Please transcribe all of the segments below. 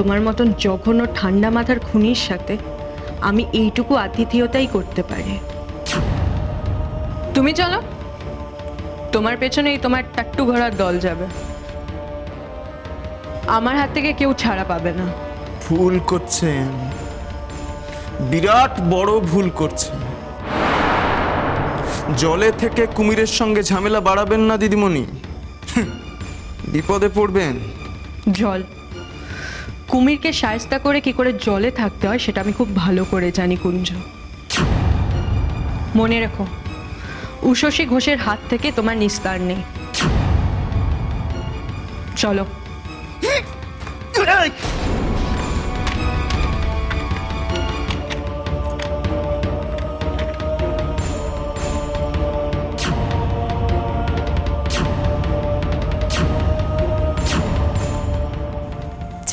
তোমার মতন জঘন্য ঠান্ডা মাথার খুনির সাথে আমি এইটুকু আতিথেয়তাই করতে পারি। তুমি চলো, তোমার পেছনেই তোমার টাট্টু ঘোড়ার দল যাবে। আমার হাত থেকে কেউ ছাড়া পাবে না। ভুল করছেন, বিরাট বড় ভুল করছেন। জলে থেকে কুমিরের সঙ্গে ঝামেলা বাড়াবেন না দিদিমণি, বিপদে পড়বেন। জল, কুমিরকে শায়েস্তা করে কি করে জলে থাকতে হয় সেটা আমি খুব ভালো করে জানি কুঞ্জ। মনে রেখো, উষসী ঘোষের হাত থেকে তোমার নিস্তার নেই। চলো।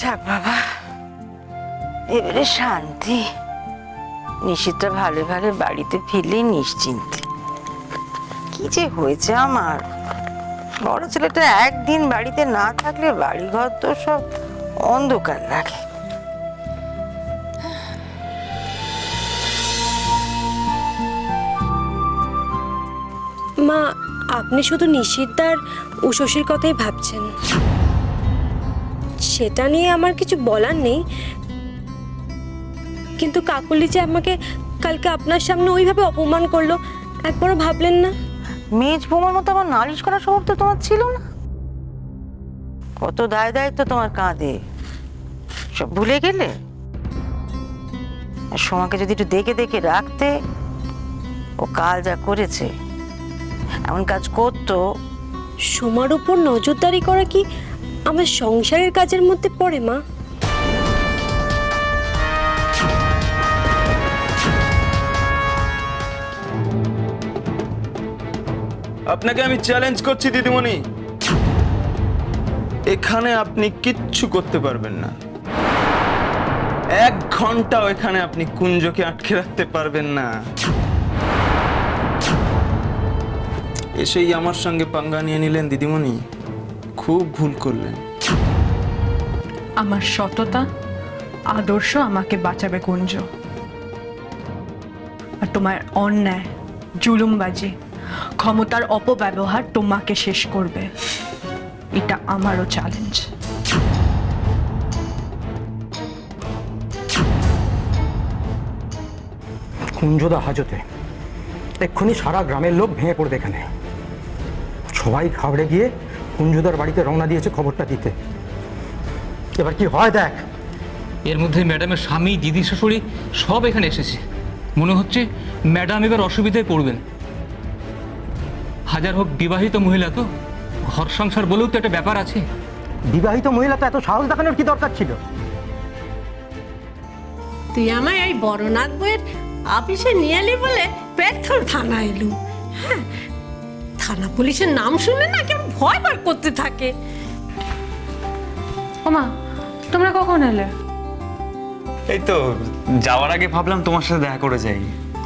যাক বাবা, এবারে শান্তি। নিশিতা ভালো ভালো বাড়িতে ফিরলেই নিশ্চিন্তে। কি যে হয়েছে আমার, বড় ছেলেটা একদিন বাড়িতে না থাকলে বাড়িঘর তো সব অন্ধকার লাগে। মা, আপনি শুধু নিশিতার উষসীর কথাই ভাবছেন, সেটা নিয়ে আমার কিছু বলার নেই। কিন্তু কাকুলি যে আমাকে কালকে আপনার সামনে ওইভাবে অপমান করলো, একবারও ভাবলেন না? মেজ বোমার মতো আমার নালিশ করার স্বভাব তো তোমার ছিল না। কত দায় দায়িত্ব তোমার কাঁধে, সব ভুলে গেলে? আর সোমাকে যদি একটু দেখে দেখে রাখতে, ও কাল যা করেছে, এমন কাজ করতো। সোমার উপর নজরদারি করা কি আমার সংসারের কাজের মধ্যে পড়ে মা? আপনাকে আমি চ্যালেঞ্জ করছি দিদিমণি, এখানে আপনি কিচ্ছু করতে পারবেন না। 1 ঘন্টাও এখানে আপনি কুঞ্জকে আটকে রাখতে পারবেন না। এসেই আমার সঙ্গে পাঙ্গা নিয়ে নিলেন দিদিমণি, খুব ভুল করলেন। আমার সততা আদর্শ আমাকে বাঁচাবে কুঞ্জ, আর তোমার অন্যায়, জুলুমবাজি, ক্ষমতার অপব্যবহার তোমাকে শেষ করবে। এটা আমারও চ্যালেঞ্জ। কুঞ্জদা হাজতে, এক্ষুনি সারা গ্রামের লোক ভেঙে পড়বে এখানে। সবাই খাবড়ে গিয়ে কুঞ্জদার বাড়িতে রওনা দিয়েছে খবরটা দিতে। এবার কি হয় দেখ। এর মধ্যে ম্যাডামের স্বামী, দিদি, শাশুড়ি সব এখানে এসেছে। মনে হচ্ছে ম্যাডাম এবার অসুবিধায় পড়বেন। হাজার হোক বিবাহিত মহিলা তো, ঘর সংসার বলেও তো একটা ব্যাপার আছে। বিবাহিত মহিলা তো এত সাহস দেখানোর কি দরকার ছিল? তুই আমায় এই বড়নাথ বইয়ের অফিসে নিয়ে এলি বলে পেট্রোল থানা এলুম। হ্যাঁ, থানা পুলিশের নাম শুনে না কেমন ভয় ভয় করতে থাকে। ওমা, তোমরা কখন এলে? এই তো যাওয়ার আগে ভাবলাম তোমার সাথে দেখা করে যাই।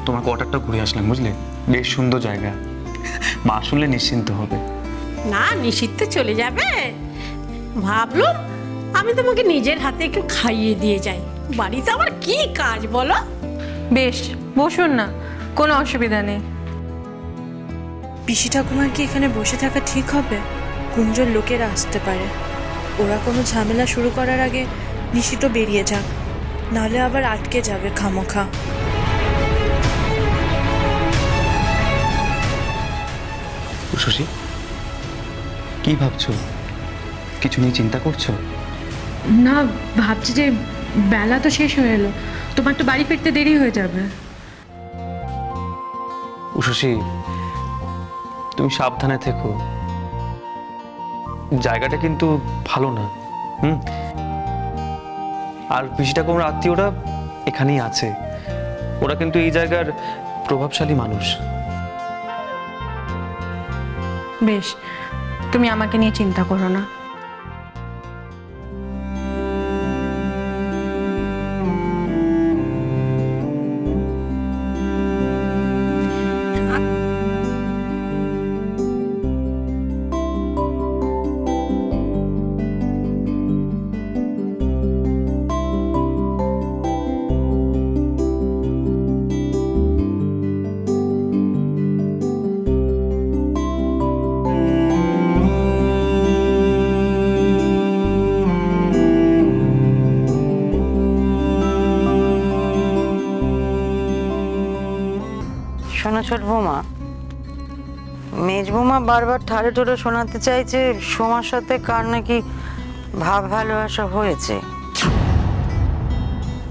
তোমার কোয়ার্টারটা ঘুরে আসলাম, বুঝলে? বেশ সুন্দর জায়গা, মা শুনলে নিশ্চিন্ত হবে। না, নিষিদ্ধে চলে যাবে ভাবলুম আমি তোমাকে নিজের হাতে একটু খাইয়ে দিয়ে যাই। বাড়িতে আমার কি কাজ বলো? বেশ, বসুন না, কোনো অসুবিধা নেই। পিসি ঠাকুমার কি এখানে বসে থাকা ঠিক হবে? কুঞ্জর লোকেরা আসতে পারে, ওরা কোনো ঝামেলা শুরু করার আগে নিশিত বেরিয়ে যাক, নাহলে আবার আটকে যাবে খামোখা। শশী, কি ভাবছো? কিছু নিয়ে চিন্তা করছো? না, ভাবছি যে বেলা তো শেষ হয়ে এলো, তোমার তো বাড়ি ফিরতে দেরি হয়ে যাবে। উষসী, তুমি সাবধানে থেকো। জায়গাটা কিন্তু ভালো না। আর পিসি ঠাকুমার আত্মীয়রা এখানেই আছে, ওরা কিন্তু এই জায়গার প্রভাবশালী মানুষ। বেশ, তুমি আমাকে নিয়ে চিন্তা করো না। ছোট বৌমা, মেজ বৌমা বারবার ঠাড়ে ঠোড়ে শোনাতে চাইছে সোমার সাথে কার নাকি ভাব ভালোবাসা হয়েছে।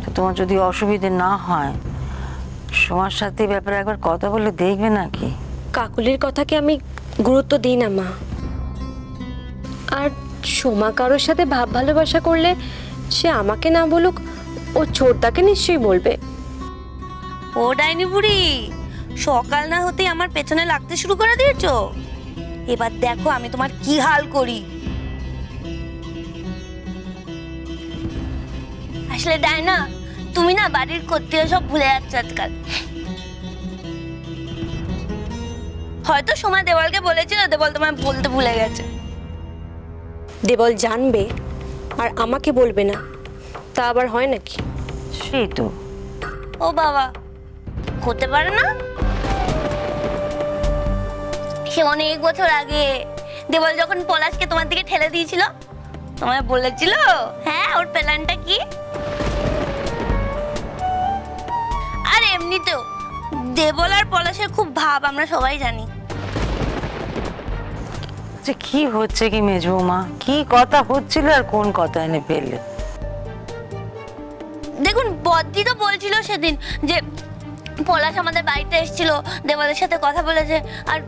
তো তোমার যদি অসুবিধে না হয় সোমার সাথে ব্যাপারে একবার কথা বলে দেখবে নাকি? কাকুলির কথাকে আমি গুরুত্ব দিই না মা। আর সোমা কারোর সাথে ভাব ভালোবাসা করলে সে আমাকে না বলুক, ও ছোটদাকে নিশ্চয়ই বলবে। ও ডাইনি বুড়ি, সকাল না হতেই আমার পেছনে লাগতে শুরু করে দিয়েছো। এবার দেখো আমি তোমার কি হাল করি। আসলে ডাইনা, তুমি না বাড়ির করতে সব ভুলে যাচ্ছ আজকাল। হয়তো সোমা দেওয়ালকে বলেছিল, দেওয়াল তোমায় বলতে ভুলে গেছে। দেবল জানবে আর আমাকে বলবে না, তা আবার হয় নাকি? সেই তো। ও বাবা, হতে পারে না? সে অনেক বছর আগে দেওয়াল যখন পলাশকে তোমার দিকে ঠেলে দিয়েছিল, তোমায় বলেছিল হ্যাঁ ওর প্ল্যানটা কি। আর এমনিতেও দেবল আর পলাশের খুব ভাব, আমরা সবাই জানি। যে কি হচ্ছে কি মেজ বৌমা, কি কথা হচ্ছিল আর কোন কথা এনে ফেললে? দেখুন, বদ্দি তো বলছিল সেদিন যে পলাশ আমাদের বাড়িতে এসেছিল, দেওয়ালের সাথে কথা বলেছে, আর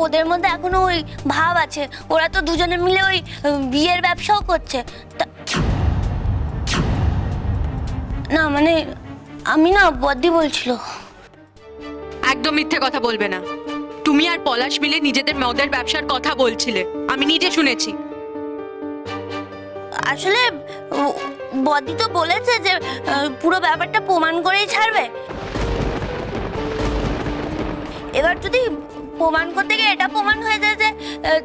ওদের মধ্যে এখনো ওই ভাব আছে। ওরা তো দুজনে মিলে ওই বিয়ের ব্যবসাও করছে। না মানে আমি না, বদ্দি বলছিল। একদম মিথ্যে কথা বলবে না। তুমি আর পলাশ মিলে নিজেদের মদের ব্যবসার কথা বলছিলে, আমি নিজে শুনেছি। আসলে বদ্দি তো বলেছে যে পুরো ব্যাপারটা প্রমাণ করেই ছাড়বে। এবার যদি প্রমাণ করতে গিয়ে এটা প্রমাণ হয়ে যায় যে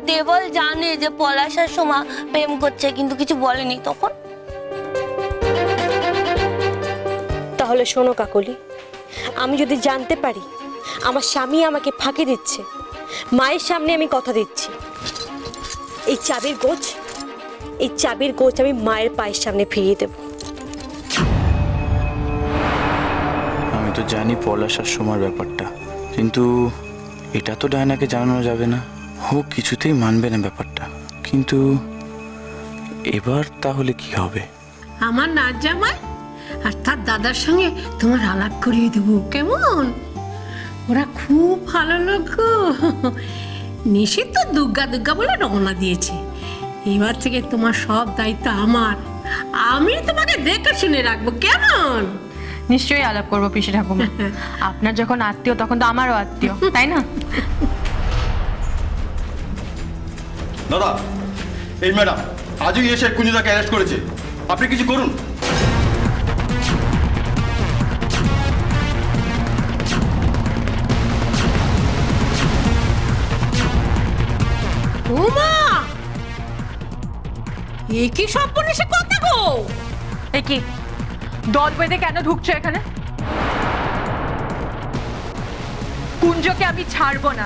দেবল জানে যে পলাশ আর সোমা প্রেম করছে কিন্তু কিছু বলেনি, তখন? তাহলে শোনো কাকলি, আমি যদি জানতে পারি আমার স্বামী আমাকে ফাঁকি দিচ্ছে, মায়ের সামনে আমি কথা দিচ্ছি, এই চাবির গোছ আমি মায়ের পায়ের সামনে ফিরিয়ে দেব। আমি তো জানি পলাশ আর সোমার ব্যাপারটা, কিন্তু এটা তো ডায়নাকে জানানো যাবে না। ও কিছুতেই মানবে না ব্যাপারটা। কিন্তু এবার তাহলে কি হবে? আমার নাচ জামাই আর তার দাদার সঙ্গে তোমার আলাপ করিয়ে দেবো, কেমন? ওরা খুব ভালো লোক গো। নিশিত তো দুর্গা দুর্গা বলে রওনা দিয়েছে। এবার থেকে তোমার সব দায়িত্ব আমার। আমি তোমাকে দেখে শুনে রাখবো, কেমন? নিশ্চয়ই আলাপ করবো পিসি ঠাকুমা। আপনার যখন আত্মীয় তখন তো আমারও আত্মীয়, তাই না? দাদা, এই ম্যাডাম আজই এসে কুঞ্জদাকে অ্যারেস্ট করেছে, আপনি কিছু করুন। উমা, এ কি সর্বনেশে কথা গো? এ কি দল বেঁধে কেন ঢুকছো এখানে? কুঞ্জকে আমি ছাড়বো না।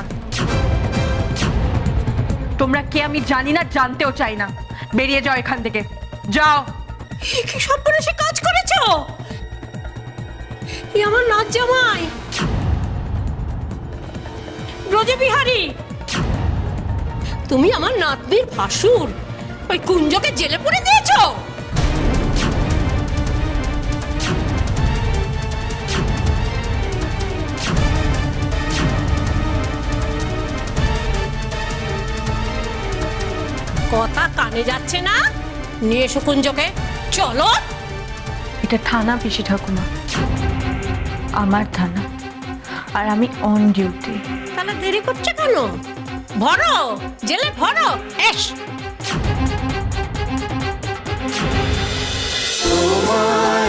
তোমরা কে আমি জানি না, জানতেও চাই না। বেরিয়ে যাও এখান থেকে, যাও। এ কি সর্বনেশে কাজ করেছো? এ আমার নাচ জামাই ব্রজবিহারী, তুমি আমার নাতনির ভাসুর ওই কুঞ্জকে জেলে পুরে দিয়েছো। কথা কানে যাচ্ছে না? নিয়ে এসো কুঞ্জকে, চলো। এটা থানা পিসি ঠাকুমা, আমার থানা, আর আমি অন ডিউটি। তাহলে দেরি করছে কেন? ভরো, জেলে ভরো। এস তোমায়